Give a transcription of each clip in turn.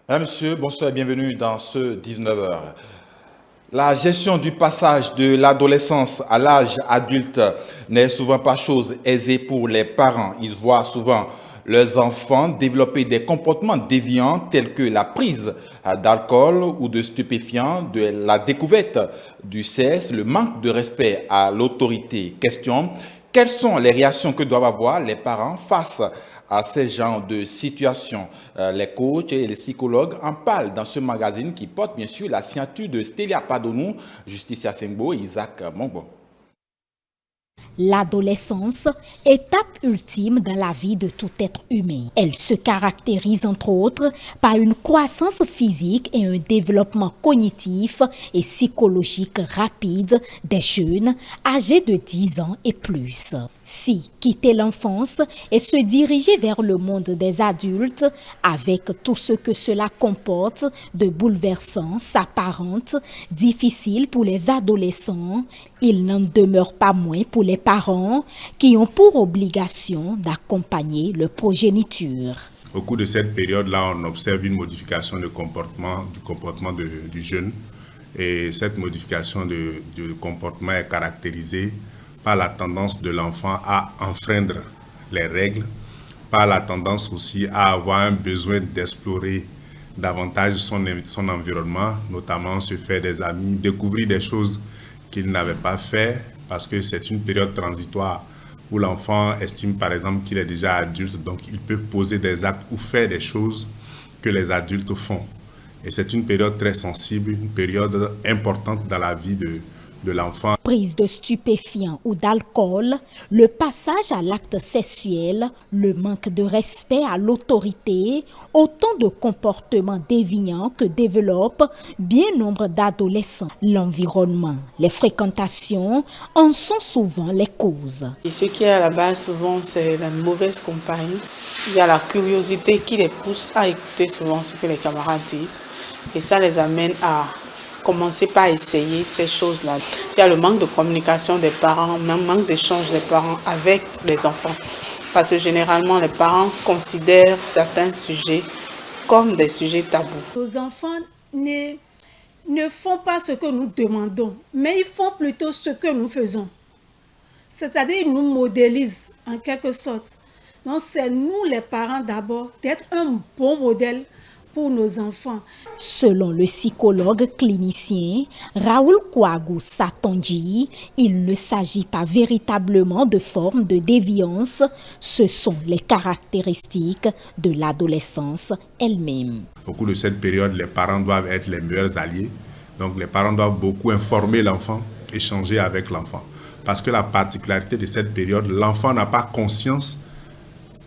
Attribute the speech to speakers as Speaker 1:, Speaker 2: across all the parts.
Speaker 1: Mesdames, Messieurs, bonsoir et bienvenue dans ce 19h. La gestion du passage de l'adolescence à l'âge adulte n'est souvent pas chose aisée pour les parents. Ils voient souvent leurs enfants développer des comportements déviants tels que la prise d'alcool ou de stupéfiants, de la découverte du sexe, le manque de respect à l'autorité. Question: quelles sont les réactions que doivent avoir les parents face à ces genres de situations? Les coachs et les psychologues en parlent dans ce magazine qui porte bien sûr la signature de Stélia Padonou, Justicia Sengbo et Isaac Mongbo.
Speaker 2: L'adolescence, étape ultime dans la vie de tout être humain. Elle se caractérise entre autres par une croissance physique et un développement cognitif et psychologique rapide des jeunes âgés de 10 ans et plus. Si quitter l'enfance et se diriger vers le monde des adultes avec tout ce que cela comporte de bouleversant s'apparente difficile pour les adolescents, il n'en demeure pas moins pour les parents qui ont pour obligation d'accompagner leur progéniture.
Speaker 3: Au cours de cette période-là, on observe une modification du comportement du jeune. Et cette modification de comportement est caractérisée par la tendance de l'enfant à enfreindre les règles, par la tendance aussi à avoir un besoin d'explorer davantage son environnement, notamment se faire des amis, découvrir des choses qu'il n'avait pas fait, parce que c'est une période transitoire où l'enfant estime par exemple qu'il est déjà adulte, donc il peut poser des actes ou faire des choses que les adultes font. Et c'est une période très sensible, une période importante dans la vie de l'enfant.
Speaker 2: Prise de stupéfiants ou d'alcool, le passage à l'acte sexuel, le manque de respect à l'autorité, autant de comportements déviants que développent bien nombre d'adolescents. L'environnement, les fréquentations en sont souvent les causes.
Speaker 4: Et ce qui est à la base souvent, c'est la mauvaise compagnie. Il y a la curiosité qui les pousse à écouter souvent ce que les camarades disent. Et ça les amène à commencer par essayer ces choses-là. Il y a le manque de communication des parents, même manque d'échange des parents avec les enfants. Parce que généralement, les parents considèrent certains sujets comme des sujets tabous.
Speaker 5: Nos enfants ne font pas ce que nous demandons, mais ils font plutôt ce que nous faisons. C'est-à-dire, ils nous modélisent en quelque sorte. Donc, c'est nous les parents d'abord d'être un bon modèle pour nos enfants.
Speaker 2: Selon le psychologue clinicien Raoul Kouagou Satondi, il ne s'agit pas véritablement de formes de déviance, ce sont les caractéristiques de l'adolescence elle-même.
Speaker 3: Au cours de cette période, les parents doivent être les meilleurs alliés. Donc les parents doivent beaucoup informer l'enfant, échanger avec l'enfant. Parce que la particularité de cette période, l'enfant n'a pas conscience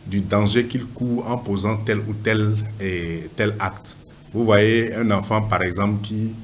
Speaker 3: du danger qu'il court en posant tel ou tel acte. Vous voyez un enfant, par exemple, qui,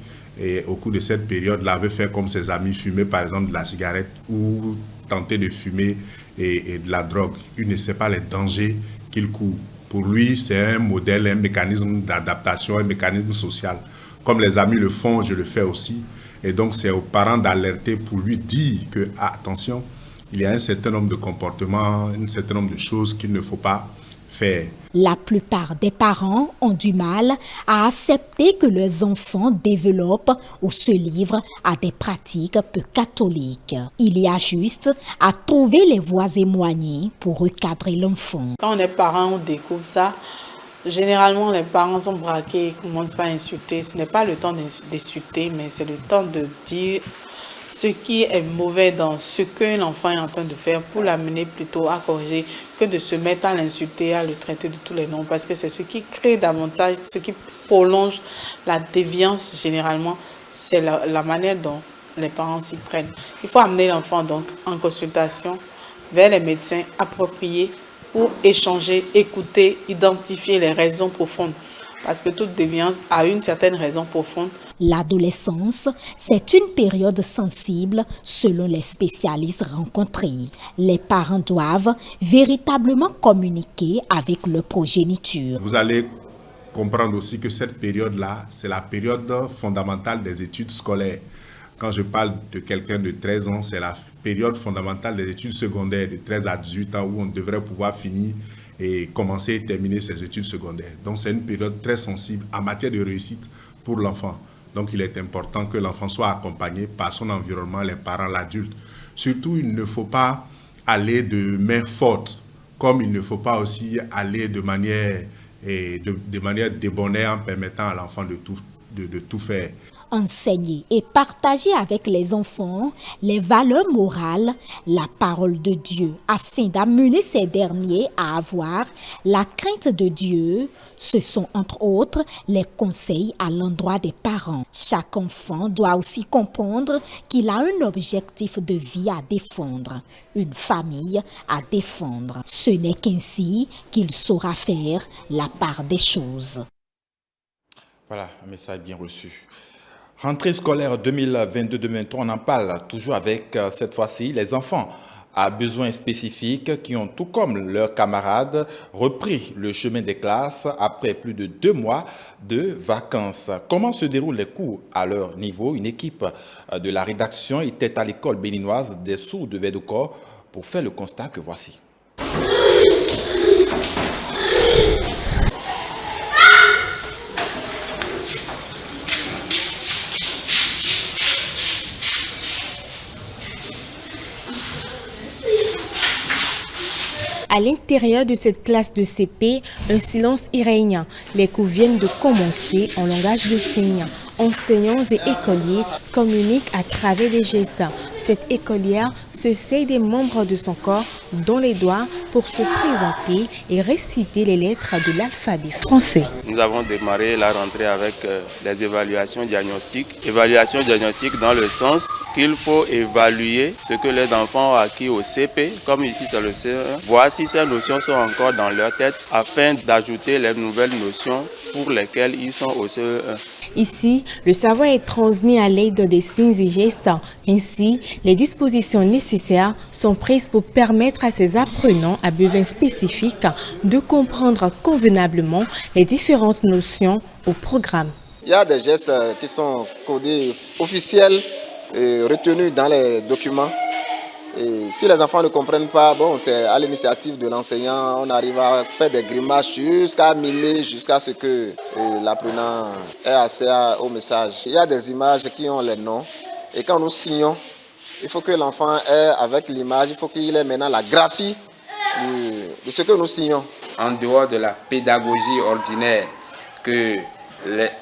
Speaker 3: au cours de cette période-là, veut faire comme ses amis, fumer, par exemple, de la cigarette ou tenter de fumer et de la drogue. Il ne sait pas les dangers qu'il court. Pour lui, c'est un modèle, un mécanisme d'adaptation, un mécanisme social. Comme les amis le font, je le fais aussi. Et donc, c'est aux parents d'alerter pour lui dire que, attention, il y a un certain nombre de comportements, un certain nombre de choses qu'il ne faut pas faire.
Speaker 2: La plupart des parents ont du mal à accepter que leurs enfants développent ou se livrent à des pratiques peu catholiques. Il y a juste à trouver les voies éloignées pour recadrer l'enfant.
Speaker 4: Quand on est parent, on découvre ça. Généralement, les parents sont braqués et commencent par insulter. Ce n'est pas le temps d'insulter, mais c'est le temps de dire ce qui est mauvais dans ce que l'enfant est en train de faire pour l'amener plutôt à corriger que de se mettre à l'insulter, à le traiter de tous les noms. Parce que c'est ce qui crée davantage, ce qui prolonge la déviance généralement, c'est la manière dont les parents s'y prennent. Il faut amener l'enfant donc en consultation vers les médecins appropriés pour échanger, écouter, identifier les raisons profondes. Parce que toute déviance a une certaine raison profonde.
Speaker 2: L'adolescence, c'est une période sensible selon les spécialistes rencontrés. Les parents doivent véritablement communiquer avec leur progéniture.
Speaker 3: Vous allez comprendre aussi que cette période-là, c'est la période fondamentale des études scolaires. Quand je parle de quelqu'un de 13 ans, c'est la période fondamentale des études secondaires de 13 à 18 ans où on devrait pouvoir finir et commencer et terminer ses études secondaires. Donc c'est une période très sensible en matière de réussite pour l'enfant. Donc il est important que l'enfant soit accompagné par son environnement, les parents, l'adulte. Surtout, il ne faut pas aller de main forte, comme il ne faut pas aussi aller de manière débonnaire en permettant à l'enfant de tout faire.
Speaker 2: Enseigner et partager avec les enfants les valeurs morales, la parole de Dieu, afin d'amener ces derniers à avoir la crainte de Dieu. Ce sont entre autres les conseils à l'endroit des parents. Chaque enfant doit aussi comprendre qu'il a un objectif de vie à défendre, une famille à défendre. Ce n'est qu'ainsi qu'il saura faire la part des choses.
Speaker 1: Voilà, un message bien reçu. Rentrée scolaire 2022-2023, on en parle toujours avec, cette fois-ci, les enfants à besoins spécifiques qui ont, tout comme leurs camarades, repris le chemin des classes après plus de 2 mois de vacances. Comment se déroulent les cours à leur niveau? Une équipe de la rédaction était à l'école béninoise des Sourds de Védocor pour faire le constat que voici.
Speaker 6: À l'intérieur de cette classe de CP, un silence y règne. Les cours viennent de commencer en langage de signes. Enseignants et écoliers communiquent à travers des gestes. Cette écolière se sert des membres de son corps, dont les doigts, pour se présenter et réciter les lettres de l'alphabet français.
Speaker 7: Nous avons démarré la rentrée avec les évaluations diagnostiques. Évaluations diagnostiques dans le sens qu'il faut évaluer ce que les enfants ont acquis au CP, comme ici c'est le CE1, voir si ces notions sont encore dans leur tête afin d'ajouter les nouvelles notions pour lesquelles ils sont au CE1.
Speaker 6: Ici, le savoir est transmis à l'aide des signes et gestes. Ainsi, les dispositions nécessaires sont prises pour permettre à ces apprenants à besoins spécifiques de comprendre convenablement les différentes notions au programme.
Speaker 8: Il y a des gestes qui sont codés officiels et retenus dans les documents. Et si les enfants ne comprennent pas, bon, c'est à l'initiative de l'enseignant, on arrive à faire des grimaces jusqu'à mimer, jusqu'à ce que l'apprenant ait accès au message. Il y a des images qui ont les noms et quand nous signons, il faut que l'enfant ait avec l'image, il faut qu'il ait maintenant la graphie de ce que nous signons.
Speaker 9: En dehors de la pédagogie ordinaire que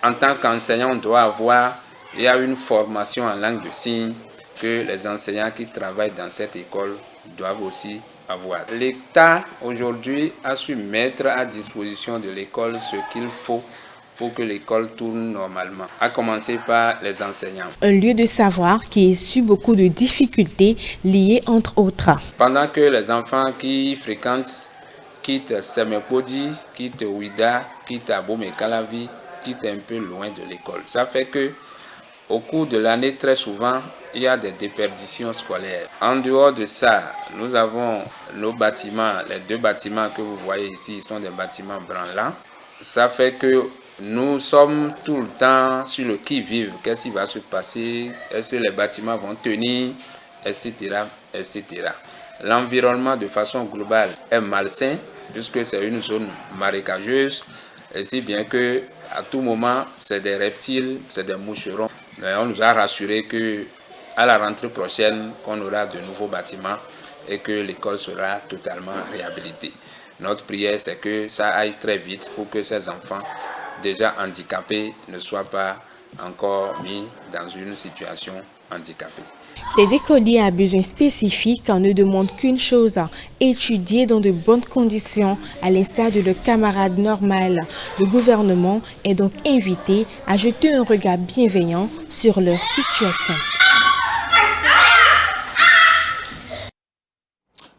Speaker 9: en tant qu'enseignant on doit avoir, il y a une formation en langue de signes que les enseignants qui travaillent dans cette école doivent aussi avoir. L'État aujourd'hui a su mettre à disposition de l'école ce qu'il faut pour que l'école tourne normalement, à commencer par les enseignants.
Speaker 6: Un lieu de savoir qui essuie beaucoup de difficultés liées entre autres.
Speaker 9: Pendant que les enfants qui fréquentent quittent Semepodi, quittent Ouida, quittent Abomey-Calavi, quittent un peu loin de l'école. Ça fait que au cours de l'année, très souvent, il y a des déperditions scolaires. En dehors de ça, nous avons nos bâtiments, les 2 bâtiments que vous voyez ici sont des bâtiments branlants. Ça fait que nous sommes tout le temps sur le qui-vive. Qu'est-ce qui va se passer? Est-ce que les bâtiments vont tenir? Etc. etc. L'environnement de façon globale est malsain puisque c'est une zone marécageuse. Et si bien que à tout moment, c'est des reptiles, c'est des moucherons. Mais on nous a rassuré que à la rentrée prochaine, qu'on aura de nouveaux bâtiments et que l'école sera totalement réhabilitée. Notre prière, c'est que ça aille très vite pour que ces enfants déjà handicapés ne soient pas encore mis dans une situation handicapée.
Speaker 6: Ces écoliers à besoins spécifiques ne demandent qu'une chose, étudier dans de bonnes conditions à l'instar de leurs camarades normales. Le gouvernement est donc invité à jeter un regard bienveillant sur leur situation.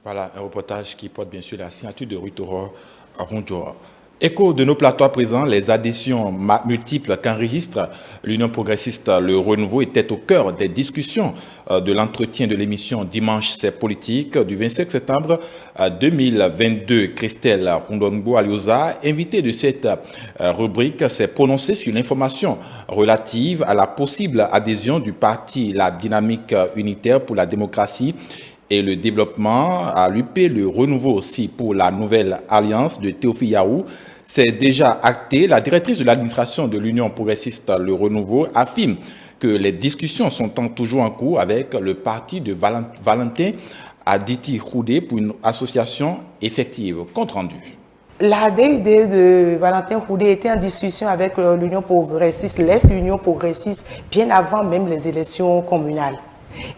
Speaker 1: Voilà un reportage qui porte bien sûr la signature de Rutoro Ronjoa. Écho de nos plateaux à présent, les adhésions multiples qu'enregistre l'Union progressiste Le Renouveau étaient au cœur des discussions de l'entretien de l'émission Dimanche c'est politique du 25 septembre 2022. Christelle Rondongo Alioza, invitée de cette rubrique, s'est prononcée sur l'information relative à la possible adhésion du parti La Dynamique Unitaire pour la démocratie et le développement à l'UP, le renouveau aussi pour la nouvelle alliance de Théophile Yarou. C'est déjà acté. La directrice de l'administration de l'Union progressiste Le Renouveau affirme que les discussions sont toujours en cours avec le parti de Valentin Aditi Khoudé pour une association effective. Compte rendu.
Speaker 10: La DUD de Valentin Khoudé était en discussion avec l'Union progressiste, l'ex-Union progressiste, bien avant même les élections communales.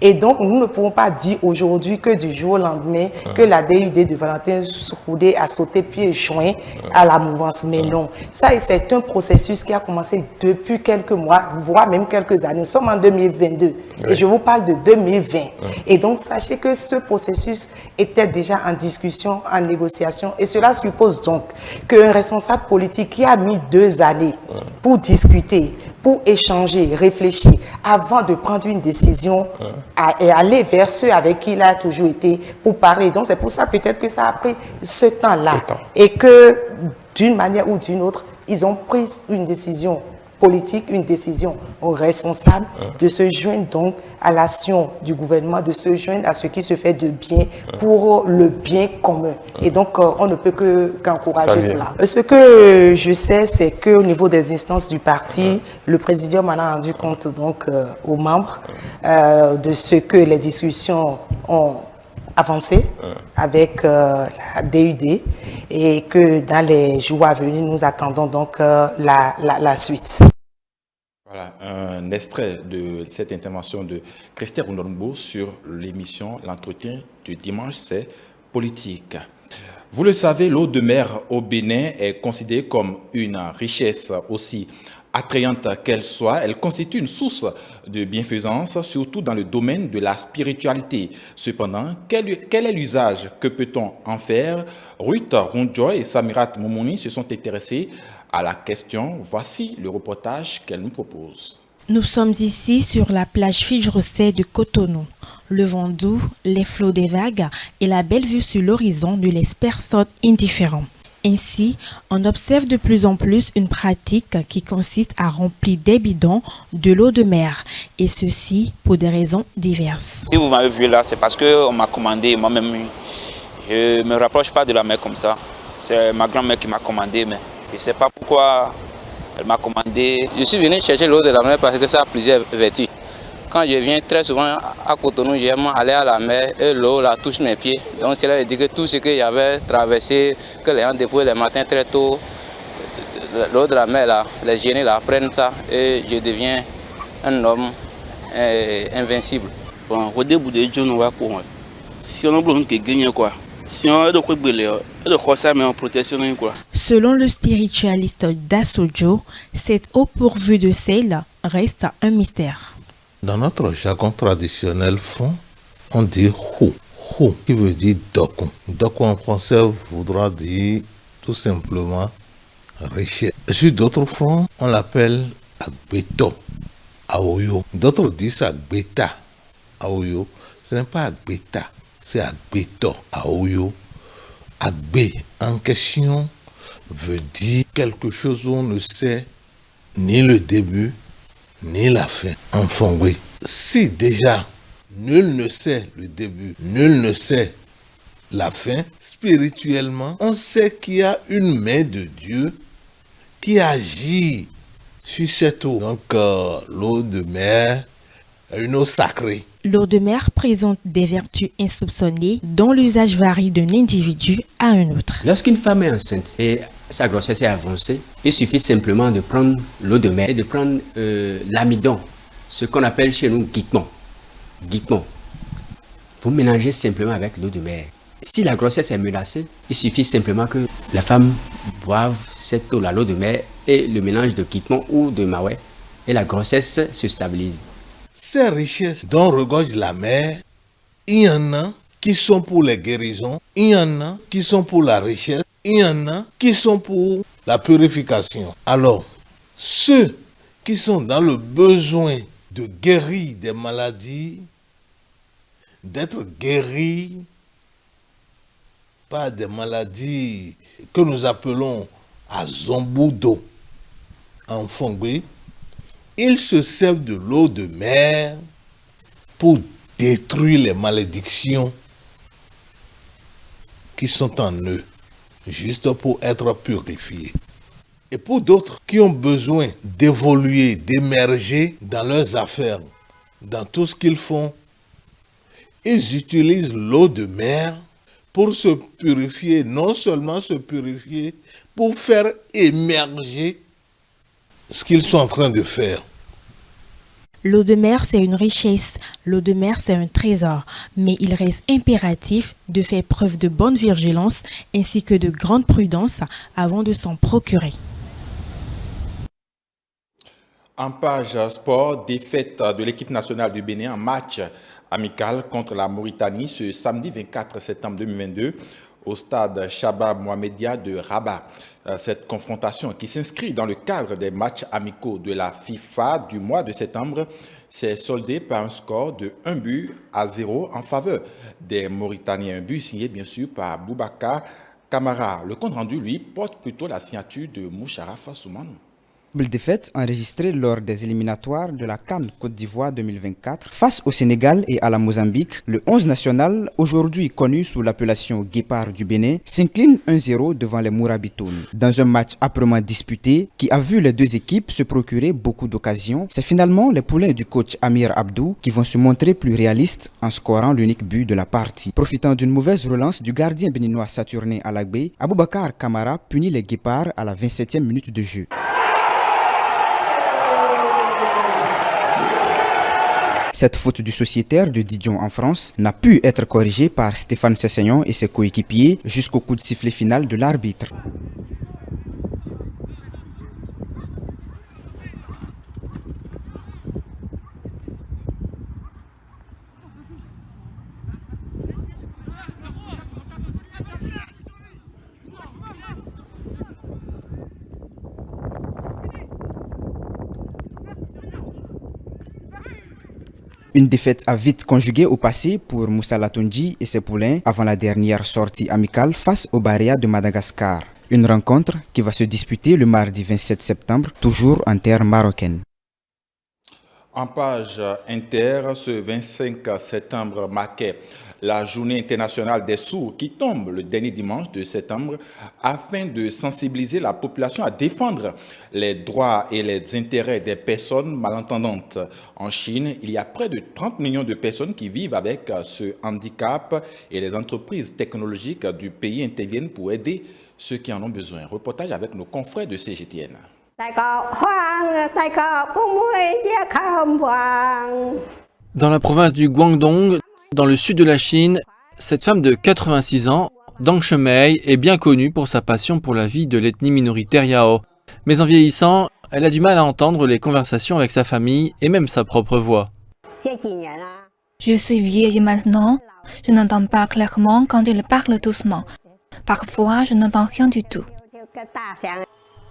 Speaker 10: Et donc, nous ne pouvons pas dire aujourd'hui que du jour au lendemain, que la DUD de Valentin Khoudé a sauté pieds joints à la mouvance. Mais non, ça c'est un processus qui a commencé depuis quelques mois, voire même quelques années. Nous sommes en 2022 et je vous parle de 2020. Et donc, sachez que ce processus était déjà en discussion, en négociation. Et cela suppose donc qu'un responsable politique qui a mis 2 années pour discuter, pour échanger, réfléchir, avant de prendre une décision et aller vers ceux avec qui il a toujours été pour parler. Donc c'est pour ça peut-être que ça a pris ce temps-là et que d'une manière ou d'une autre, ils ont pris une décision politique, une décision responsable de se joindre donc à l'action du gouvernement, de se joindre à ce qui se fait de bien pour le bien commun. Et donc, on ne peut qu'encourager cela. Ce que je sais, c'est qu'au niveau des instances du parti, le présidium en a rendu compte donc aux membres de ce que les discussions ont avancé avec la DUD et que dans les jours à venir, nous attendons donc la suite.
Speaker 1: Voilà, un extrait de cette intervention de Christelle Rounombo sur l'émission L'entretien du dimanche, c'est politique. Vous le savez, l'eau de mer au Bénin est considérée comme une richesse aussi attrayante qu'elle soit. Elle constitue une source de bienfaisance, surtout dans le domaine de la spiritualité. Cependant, quel est l'usage? Que peut-on en faire? Ruth Rundjoy et Samirat Moumouni se sont intéressés à la question. Voici le reportage qu'elle nous propose.
Speaker 6: Nous sommes ici sur la plage Fijrosset de Cotonou. Le vent doux, les flots des vagues et la belle vue sur l'horizon ne laissent personne indifférent. Ainsi, on observe de plus en plus une pratique qui consiste à remplir des bidons de l'eau de mer, et ceci pour des raisons diverses.
Speaker 11: Si vous m'avez vu là, c'est parce qu'on m'a commandé, moi-même, je ne me rapproche pas de la mer comme ça. C'est ma grand-mère qui m'a commandé, mais je ne sais pas pourquoi elle m'a commandé. Je suis venu chercher l'eau de la mer parce que ça a plusieurs vertus. Quand je viens très souvent à Cotonou, j'aime aller à la mer et l'eau la touche mes pieds. Donc cela veut dire que tout ce que j'avais traversé, que les gens déposent le matin très tôt, l'eau de la mer, là, les génies là, prennent ça et je deviens un homme invincible.
Speaker 12: Bon, au début de John, on va quoi? Si on a besoin de gagner quoi? Si on a de quoi brûler, de quoi ça met en protection quoi?
Speaker 6: Selon le spiritualiste Dassojo, cette eau pourvue de sel reste un mystère.
Speaker 13: Dans notre jargon traditionnel fond, on dit hou, hou, qui veut dire doku. Doku en français voudra dire tout simplement richesse. Sur d'autres fonds, on l'appelle agbeto, aoyo. D'autres disent agbeta, aoyo. Ce n'est pas agbeta, c'est agbeto, aoyo. Agbe en question veut dire quelque chose où on ne sait ni le début, ni la fin. En Fongwe, si déjà nul ne sait le début, nul ne sait la fin, spirituellement, on sait qu'il y a une main de Dieu qui agit sur cette eau. Donc l'eau de mer est une eau sacrée.
Speaker 6: L'eau de mer présente des vertus insoupçonnées dont l'usage varie d'un individu à un autre.
Speaker 14: Lorsqu'une femme est enceinte et sa grossesse est avancée, il suffit simplement de prendre l'eau de mer et de prendre l'amidon, ce qu'on appelle chez nous guitemon. Vous mélangez simplement avec l'eau de mer. Si la grossesse est menacée, il suffit simplement que la femme boive cette eau, l'eau de mer et le mélange de guitemon ou de maouet, et la grossesse se stabilise.
Speaker 13: Ces richesses dont regorge la mer, il y en a qui sont pour les guérisons, il y en a qui sont pour la richesse, il y en a qui sont pour la purification. Alors, ceux qui sont dans le besoin de guérir des maladies, d'être guéris par des maladies que nous appelons azombudo en Fongwe, ils se servent de l'eau de mer pour détruire les malédictions qui sont en eux, juste pour être purifiés. Et pour d'autres qui ont besoin d'évoluer, d'émerger dans leurs affaires, dans tout ce qu'ils font, ils utilisent l'eau de mer pour se purifier, non seulement se purifier, pour faire émerger ce qu'ils sont en train de faire.
Speaker 6: L'eau de mer, c'est une richesse. L'eau de mer, c'est un trésor. Mais il reste impératif de faire preuve de bonne vigilance ainsi que de grande prudence avant de s'en procurer.
Speaker 1: En page sport, défaite de l'équipe nationale du Bénin en match amical contre la Mauritanie ce samedi 24 septembre 2022 au stade Shabab Mohamedia de Rabat. Cette confrontation qui s'inscrit dans le cadre des matchs amicaux de la FIFA du mois de septembre s'est soldée par un score de 1-0 en faveur des Mauritaniens. Un but signé bien sûr par Boubacar Kamara. Le compte rendu, lui, porte plutôt la signature de Moucharaf Soumanou.
Speaker 15: Double défaite enregistrée lors des éliminatoires de la CAN Côte d'Ivoire 2024 face au Sénégal et à la Mozambique. Le 11 national, aujourd'hui connu sous l'appellation Guépard du Bénin, s'incline 1-0 devant les Mourabitounes. Dans un match âprement disputé qui a vu les deux équipes se procurer beaucoup d'occasions, c'est finalement les poulains du coach Amir Abdou qui vont se montrer plus réalistes en scorant l'unique but de la partie. Profitant d'une mauvaise relance du gardien béninois Saturnin Alagbé, Aboubacar Kamara punit les Guépards à la 27e minute de jeu. Cette faute du sociétaire de Dijon en France n'a pu être corrigée par Stéphane Sessegnon et ses coéquipiers jusqu'au coup de sifflet final de l'arbitre. Une défaite à vite conjuguée au passé pour Moussa Latoundji et ses poulains avant la dernière sortie amicale face au Barea de Madagascar. Une rencontre qui va se disputer le mardi 27 septembre, toujours en terre marocaine.
Speaker 1: En page inter, ce 25 septembre marquait la journée internationale des sourds qui tombe le dernier dimanche de septembre afin de sensibiliser la population à défendre les droits et les intérêts des personnes malentendantes. En Chine, il y a près de 30 millions de personnes qui vivent avec ce handicap et les entreprises technologiques du pays interviennent pour aider ceux qui en ont besoin. Reportage avec nos confrères de CGTN.
Speaker 16: Dans la province du Guangdong, dans le sud de la Chine, cette femme de 86 ans, Dang Shemei, est bien connue pour sa passion pour la vie de l'ethnie minoritaire Yao. Mais en vieillissant, elle a du mal à entendre les conversations avec sa famille et même sa propre voix.
Speaker 17: Je suis vieille maintenant, je n'entends pas clairement quand il parle doucement. Parfois, je n'entends rien du tout.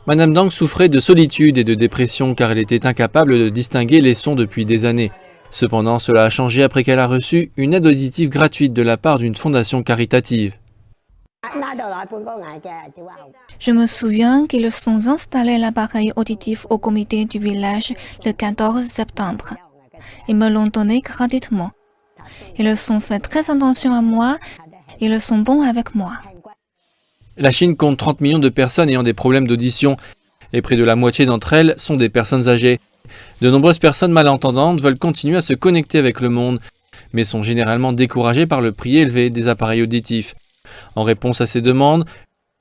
Speaker 16: Madame Dang souffrait de solitude et de dépression car elle était incapable de distinguer les sons depuis des années. Cependant, cela a changé après qu'elle a reçu une aide auditive gratuite de la part d'une fondation caritative.
Speaker 17: Je me souviens qu'ils ont installé l'appareil auditif au comité du village le 14 septembre. Ils me l'ont donné gratuitement. Ils ont fait très attention à moi. Ils sont bons avec moi.
Speaker 16: La Chine compte 30 millions de personnes ayant des problèmes d'audition et près de la moitié d'entre elles sont des personnes âgées. De nombreuses personnes malentendantes veulent continuer à se connecter avec le monde, mais sont généralement découragées par le prix élevé des appareils auditifs. En réponse à ces demandes,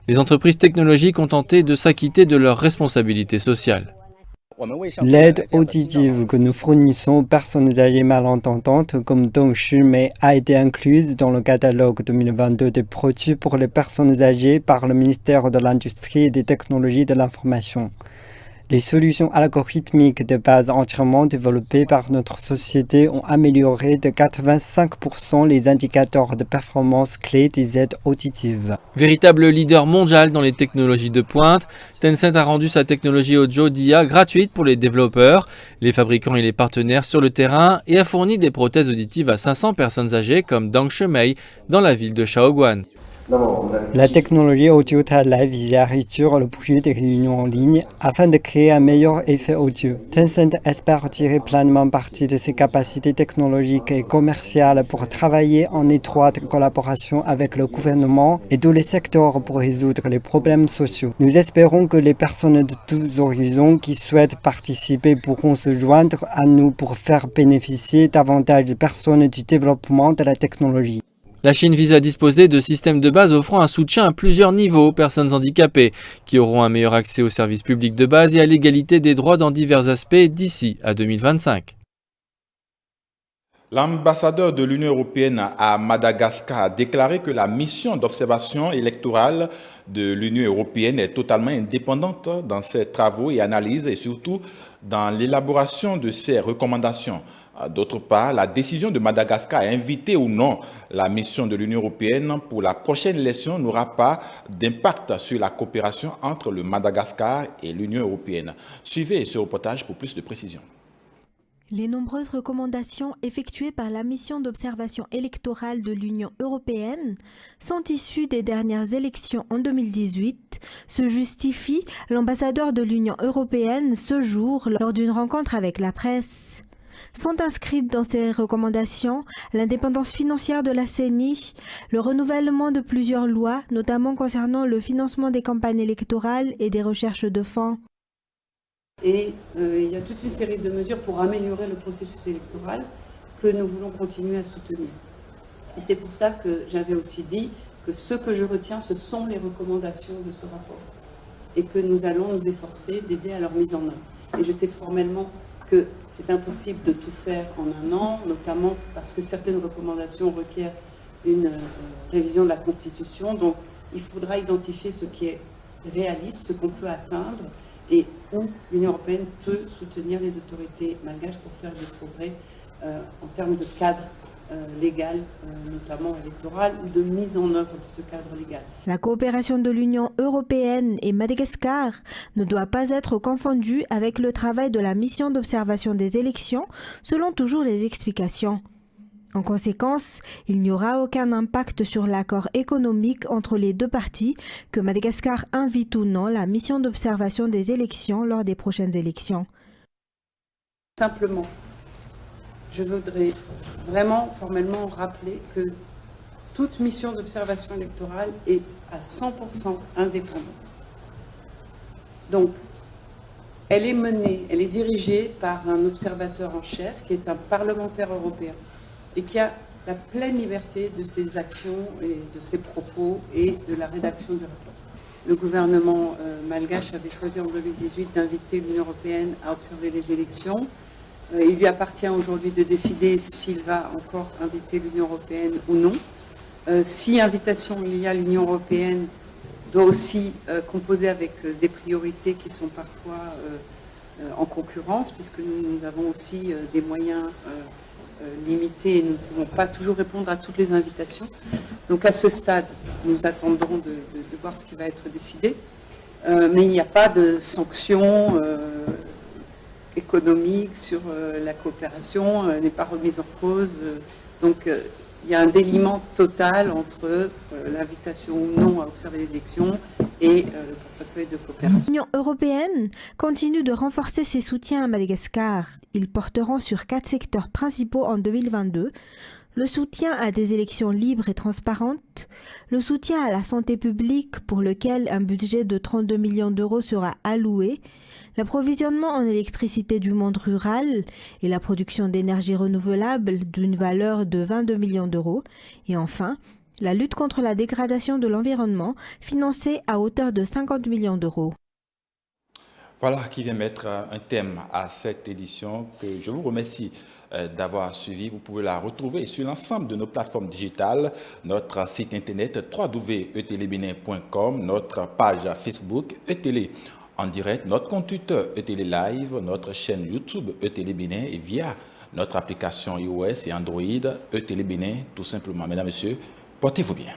Speaker 16: les entreprises technologiques ont tenté de s'acquitter de leurs responsabilités sociales.
Speaker 18: L'aide auditive que nous fournissons aux personnes âgées malentendantes comme Dong Shemei a été incluse dans le catalogue 2022 des produits pour les personnes âgées par le ministère de l'Industrie et des Technologies de l'Information. Les solutions algorithmiques de base entièrement développées par notre société ont amélioré de 85% les indicateurs de performance clés des aides auditives.
Speaker 16: Véritable leader mondial dans les technologies de pointe, Tencent a rendu sa technologie audio d'IA gratuite pour les développeurs, les fabricants et les partenaires sur le terrain et a fourni des prothèses auditives à 500 personnes âgées comme Dang Shemei dans la ville de Shaoguan.
Speaker 18: La technologie audio Tala vise à réduire le bruit des réunions en ligne afin de créer un meilleur effet audio. Tencent espère tirer pleinement parti de ses capacités technologiques et commerciales pour travailler en étroite collaboration avec le gouvernement et tous les secteurs pour résoudre les problèmes sociaux. Nous espérons que les personnes de tous horizons qui souhaitent participer pourront se joindre à nous pour faire bénéficier davantage de personnes du développement de la technologie.
Speaker 16: La Chine vise à disposer de systèmes de base offrant un soutien à plusieurs niveaux aux personnes handicapées, qui auront un meilleur accès aux services publics de base et à l'égalité des droits dans divers aspects d'ici à 2025.
Speaker 1: L'ambassadeur de l'Union européenne à Madagascar a déclaré que la mission d'observation électorale de l'Union européenne est totalement indépendante dans ses travaux et analyses et surtout dans l'élaboration de ses recommandations. D'autre part, la décision de Madagascar à inviter ou non la mission de l'Union européenne pour la prochaine élection n'aura pas d'impact sur la coopération entre le Madagascar et l'Union européenne. Suivez ce reportage pour plus de précisions.
Speaker 19: Les nombreuses recommandations effectuées par la mission d'observation électorale de l'Union européenne sont issues des dernières élections en 2018, se justifie l'ambassadeur de l'Union européenne ce jour lors d'une rencontre avec la presse. Sont inscrites dans ces recommandations l'indépendance financière de la CENI, le renouvellement de plusieurs lois, notamment concernant le financement des campagnes électorales et des recherches de fonds.
Speaker 20: Et il y a toute une série de mesures pour améliorer le processus électoral que nous voulons continuer à soutenir. Et c'est pour ça que j'avais aussi dit que ce que je retiens, ce sont les recommandations de ce rapport. Et que nous allons nous efforcer d'aider à leur mise en œuvre. Et je sais formellement que c'est impossible de tout faire en un an, notamment parce que certaines recommandations requièrent une révision de la Constitution. Donc il faudra identifier ce qui est réaliste, ce qu'on peut atteindre, et où l'Union européenne peut soutenir les autorités malgaches pour faire des progrès en termes de cadre légal, notamment électoral, ou de mise en œuvre de ce cadre légal.
Speaker 19: La coopération de l'Union européenne et Madagascar ne doit pas être confondue avec le travail de la mission d'observation des élections, selon toujours les explications. En conséquence, il n'y aura aucun impact sur l'accord économique entre les deux parties, que Madagascar invite ou non la mission d'observation des élections lors des prochaines élections.
Speaker 20: Simplement, je voudrais vraiment formellement rappeler que toute mission d'observation électorale est à 100% indépendante. Donc, elle est menée, elle est dirigée par un observateur en chef qui est un parlementaire européen et qui a la pleine liberté de ses actions et de ses propos et de la rédaction du rapport. Le gouvernement malgache avait choisi en 2018 d'inviter l'Union européenne à observer les élections. Il lui appartient aujourd'hui de décider s'il va encore inviter l'Union européenne ou non. Si invitation il y a, l'Union européenne doit aussi composer avec des priorités qui sont parfois en concurrence, puisque nous avons aussi des moyens limités et nous ne pouvons pas toujours répondre à toutes les invitations. Donc à ce stade, nous attendons de voir ce qui va être décidé. Mais il n'y a pas de sanctions économique sur la coopération n'est pas remise en cause. Donc il y a un déliement total entre l'invitation ou non à observer les élections et le portefeuille de coopération.
Speaker 19: L'Union européenne continue de renforcer ses soutiens à Madagascar. Ils porteront sur 4 secteurs principaux en 2022. Le soutien à des élections libres et transparentes, le soutien à la santé publique pour lequel un budget de 32 millions d'euros sera alloué, l'approvisionnement en électricité du monde rural et la production d'énergie renouvelable d'une valeur de 22 millions d'euros, et enfin, la lutte contre la dégradation de l'environnement financée à hauteur de 50 millions d'euros.
Speaker 1: Voilà qui vient mettre un thème à cette édition que je vous remercie d'avoir suivi. Vous pouvez la retrouver sur l'ensemble de nos plateformes digitales, notre site internet www.etelebénin.com, notre page Facebook eTélé en direct, notre compte Twitter eTélé Live, notre chaîne YouTube eTélé Bénin et via notre application iOS et Android eTélé Bénin tout simplement. Mesdames, Messieurs, portez-vous bien.